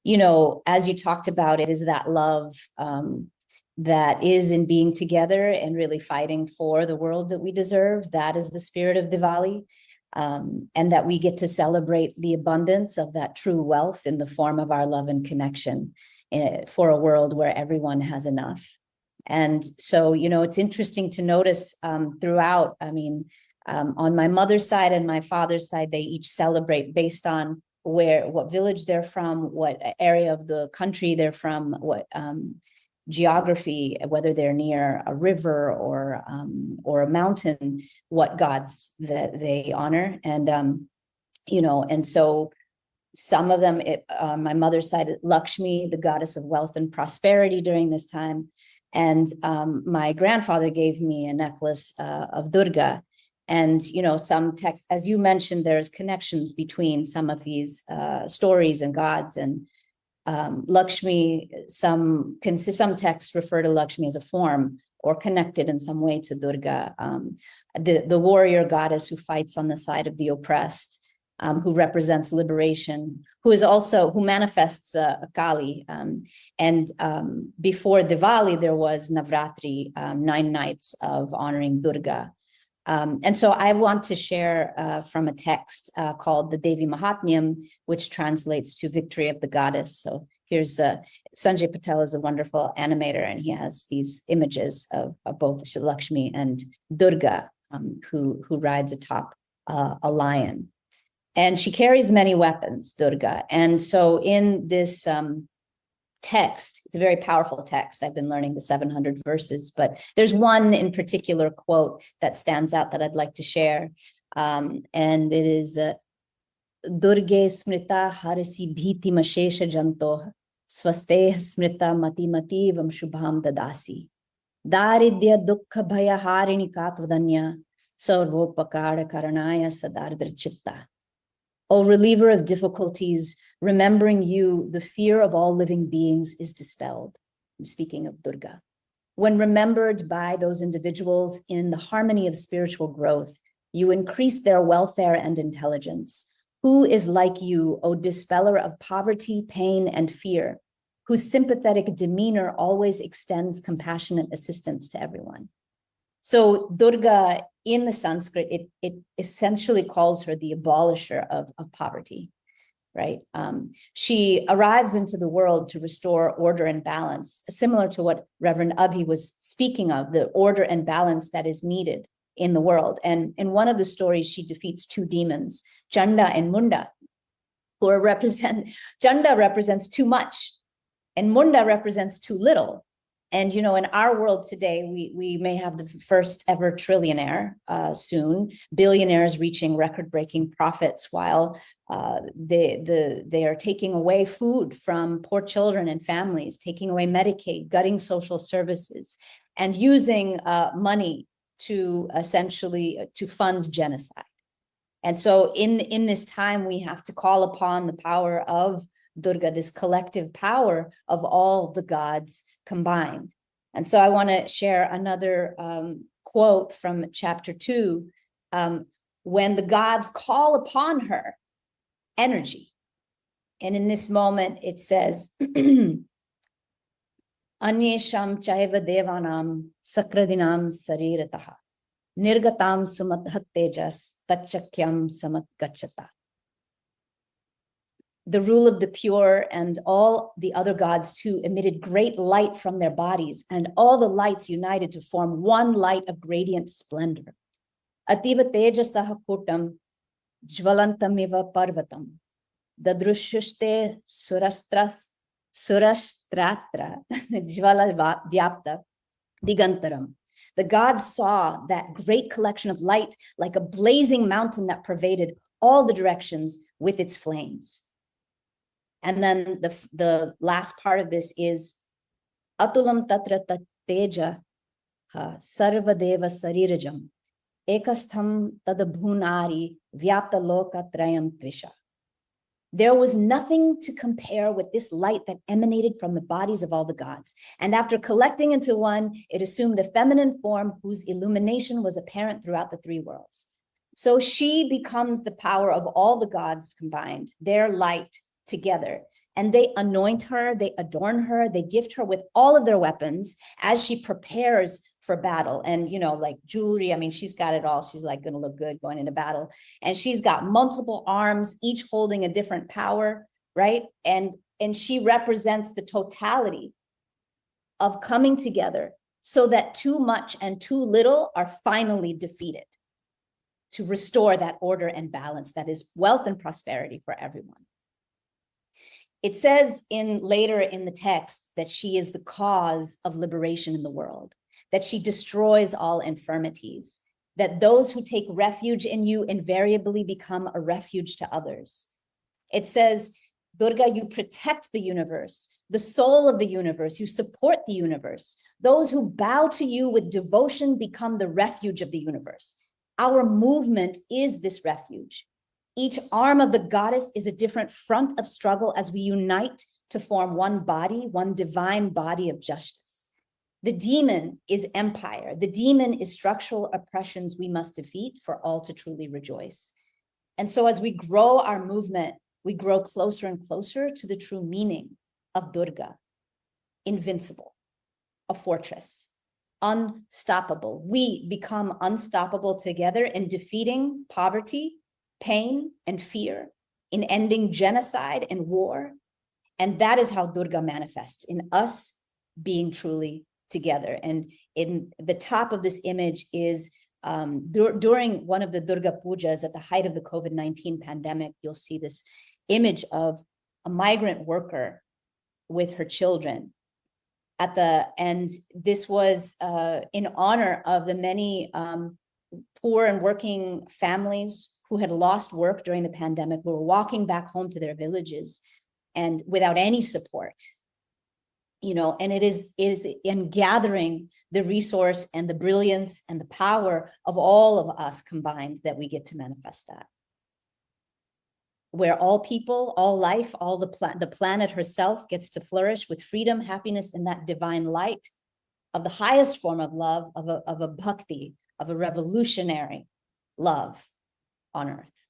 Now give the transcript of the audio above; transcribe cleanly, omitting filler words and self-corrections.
as you talked about, it is that love that is in being together and really fighting for the world that we deserve. That is the spirit of Diwali. And that we get to celebrate the abundance of that true wealth in the form of our love and connection for a world where everyone has enough. And so, it's interesting to notice throughout, on my mother's side and my father's side, they each celebrate based on what village they're from, what area of the country they're from, what geography, whether they're near a river or a mountain, what gods that they honor. And, and so some of them, my mother's side, Lakshmi, the goddess of wealth and prosperity during this time. And my grandfather gave me a necklace of Durga. And, some texts, as you mentioned, there's connections between some of these stories and gods. And Lakshmi, some texts refer to Lakshmi as a form or connected in some way to Durga, the warrior goddess who fights on the side of the oppressed, who represents liberation, who manifests Kali. And before Diwali, there was Navratri, 9 nights of honoring Durga. And so I want to share from a text called the Devi Mahatmyam, which translates to Victory of the Goddess. So here's Sanjay Patel is a wonderful animator, and he has these images of both Lakshmi and Durga, who rides atop a lion. And she carries many weapons, Durga. And so in this text, it's a very powerful text. I've been learning the 700 verses, but there's one in particular quote that stands out that I'd like to share. And it is Durge smrita harasi bhiti mashesha janto swaste smrita mati mati vam shubham dadasi daridya dukkha bhaya harini katvadanya sarvopakara karanaya sadardra chitta. O reliever of difficulties, remembering you, the fear of all living beings is dispelled. I'm speaking of Durga. When remembered by those individuals in the harmony of spiritual growth, you increase their welfare and intelligence. Who is like you, O dispeller of poverty, pain, and fear, whose sympathetic demeanor always extends compassionate assistance to everyone? So Durga, in the Sanskrit, it essentially calls her the abolisher of poverty, right? She arrives into the world to restore order and balance, similar to what Reverend Abhi was speaking of, the order and balance that is needed in the world. And in one of the stories, she defeats 2 demons, Chanda and Munda, Chanda represents too much, and Munda represents too little. And, in our world today, we may have the first ever trillionaire soon, billionaires reaching record-breaking profits while they are taking away food from poor children and families, taking away Medicaid, gutting social services, and using money to essentially to fund genocide. And so in this time, we have to call upon the power of Durga, this collective power of all the gods combined. And so I want to share another quote from chapter 2, when the gods call upon her energy. And in this moment, it says, Anyesham chaiva devanam sakradinam sarirataha nirgatam sumadhat tejas tachakyam samat gachata. The rule of the pure and all the other gods too emitted great light from their bodies, and all the lights united to form one light of radiant splendor. Ativa tejasaha kutam jvalantamiva parvatam dadrushushte surashtratra jvala vyapta digantaram. The gods saw that great collection of light like a blazing mountain that pervaded all the directions with its flames. And then the last part of this is Atulam tatra teja sarvadeva sarirajam ekastham tadabhunari vyapta loka trayam tvisha. There was nothing to compare with this light that emanated from the bodies of all the gods. And after collecting into one, it assumed a feminine form whose illumination was apparent throughout the 3 worlds. So she becomes the power of all the gods combined, their light together. and they anoint her, they adorn her, they gift her with all of their weapons as she prepares for battle. And, you know, like jewelry, I mean, she's got it all. She's like going to look good going into battle. And she's got multiple arms, each holding a different power, right? And she represents the totality of coming together so that too much and too little are finally defeated, to restore that order and balance that is wealth and prosperity for everyone. It says later in the text that she is the cause of liberation in the world, that she destroys all infirmities, that those who take refuge in you invariably become a refuge to others. It says, Durga, you protect the universe, the soul of the universe, you support the universe. Those who bow to you with devotion become the refuge of the universe. Our movement is this refuge. Each arm of the goddess is a different front of struggle as we unite to form one body, one divine body of justice. The demon is empire. The demon is structural oppressions we must defeat for all to truly rejoice. And so as we grow our movement, we grow closer and closer to the true meaning of Durga, invincible, a fortress, unstoppable. We become unstoppable together in defeating poverty, pain, and fear, in ending genocide and war. And that is how Durga manifests, in us being truly together. And in the top of this image is during one of the Durga Pujas at the height of the COVID-19 pandemic, you'll see this image of a migrant worker with her children and this was in honor of the many poor and working families who had lost work during the pandemic, who were walking back home to their villages and without any support, you know. And it is in gathering the resource and the brilliance and the power of all of us combined that we get to manifest that, where all people, all life, all the planet herself gets to flourish with freedom, happiness, and that divine light of the highest form of love, of a bhakti, of a revolutionary love on earth.